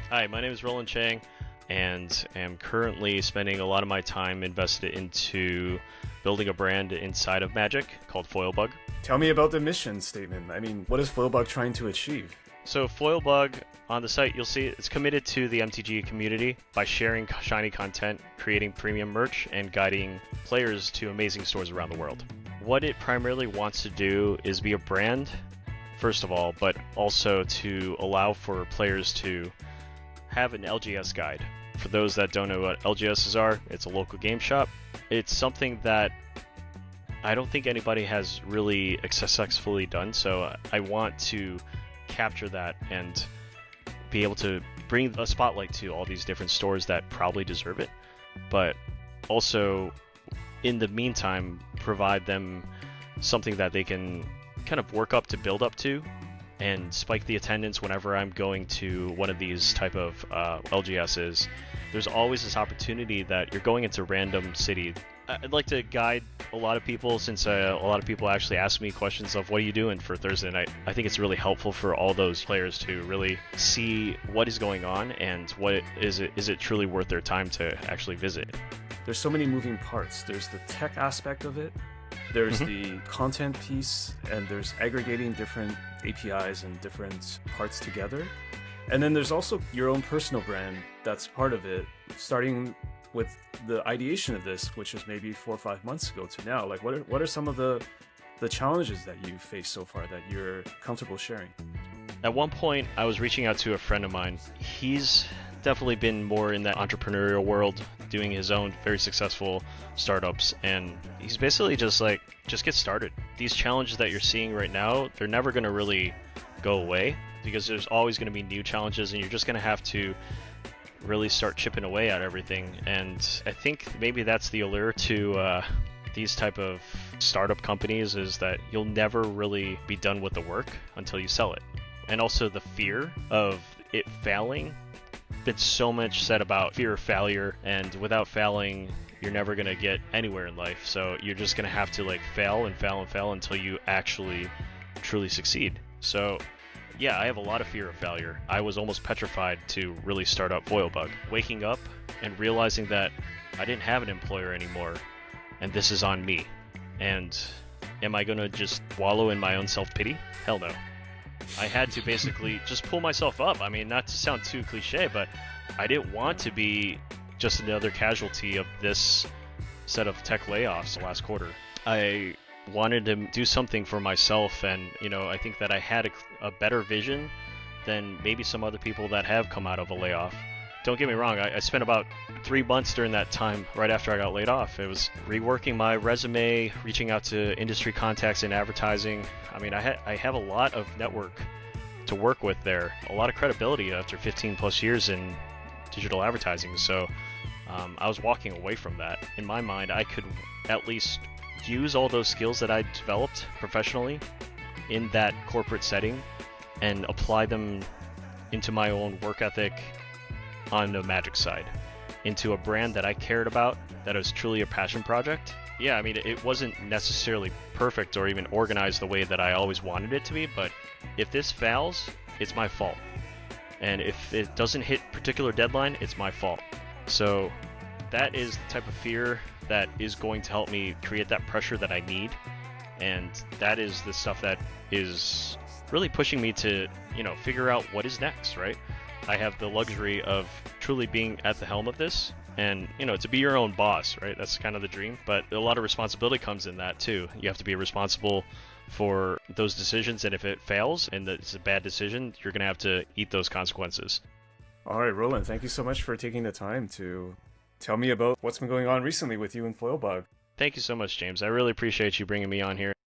Hi, my name is Roland Chang, and am currently spending a lot of my time invested into building a brand inside of Magic called Foilbug. Tell me about the mission statement. I mean, what is Foilbug trying to achieve? So Foilbug, on the site, you'll see it's committed to the MTG community by sharing shiny content, creating premium merch, and guiding players to amazing stores around the world. What it primarily wants to do is be a brand, first of all, but also to allow for players to have an LGS guide. For those that don't know what LGSs are, it's a local game shop. It's something that I don't think anybody has really successfully done, so I want to capture that and be able to bring a spotlight to all these different stores that probably deserve it, but also in the meantime provide them something that they can kind of work up to build up to and spike the attendance whenever I'm going to one of these type of LGSs. There's always this opportunity that you're going into a random city. I'd like to guide a lot of people, since a lot of people actually ask me questions of what are you doing for Thursday night. I think it's really helpful for all those players to really see what is going on and what is it truly worth their time to actually visit. There's so many moving parts. There's the tech aspect of it, there's the content piece, and there's aggregating different APIs and different parts together. And then there's also your own personal brand that's part of it, starting with the ideation of this, which was maybe 4 or 5 months ago to now. Like, what are some of the challenges that you've faced so far that you're comfortable sharing? At one point, I was reaching out to a friend of mine. He's definitely been more in that entrepreneurial world, doing his own very successful startups, and he's basically just like, just get started. These challenges that you're seeing right now, they're never going to really go away, because there's always going to be new challenges, and you're just going to have to really start chipping away at everything. And I think maybe that's the allure to these type of startup companies, is that you'll never really be done with the work until you sell it. And also the fear of it failing. Been so much said about fear of failure, and without failing you're never going to get anywhere in life, so you're just going to have to like fail and fail and fail until you actually truly succeed. So yeah, I have a lot of fear of failure. I was almost petrified to really start up Foilbug. Waking up and realizing that I didn't have an employer anymore, and this is on me. And am I going to just wallow in my own self-pity? Hell no. I had to basically just pull myself up. I mean, not to sound too cliche, but I didn't want to be just another casualty of this set of tech layoffs last quarter. I wanted to do something for myself, and I think that I had a better vision than maybe some other people that have come out of a layoff. Don't get me wrong, I spent about 3 months during that time right after I got laid off. It was reworking my resume, reaching out to industry contacts in advertising. I mean, I have a lot of network to work with there, a lot of credibility after 15 plus years in digital advertising. So I was walking away from that. In my mind, I could at least use all those skills that I developed professionally in that corporate setting and apply them into my own work ethic on the Magic side, into a brand that I cared about, that was truly a passion project. Yeah, I mean, it wasn't necessarily perfect or even organized the way that I always wanted it to be, but if this fails, it's my fault. And if it doesn't hit particular deadline, it's my fault. So that is the type of fear that is going to help me create that pressure that I need. And that is the stuff that is really pushing me to, figure out what is next, right? I have the luxury of truly being at the helm of this, and to be your own boss, right? That's kind of the dream, but a lot of responsibility comes in that too. You have to be responsible for those decisions, and if it fails and it's a bad decision, you're going to have to eat those consequences. All right, Roland, thank you so much for taking the time to tell me about what's been going on recently with you and Foilbug. Thank you so much, James. I really appreciate you bringing me on here.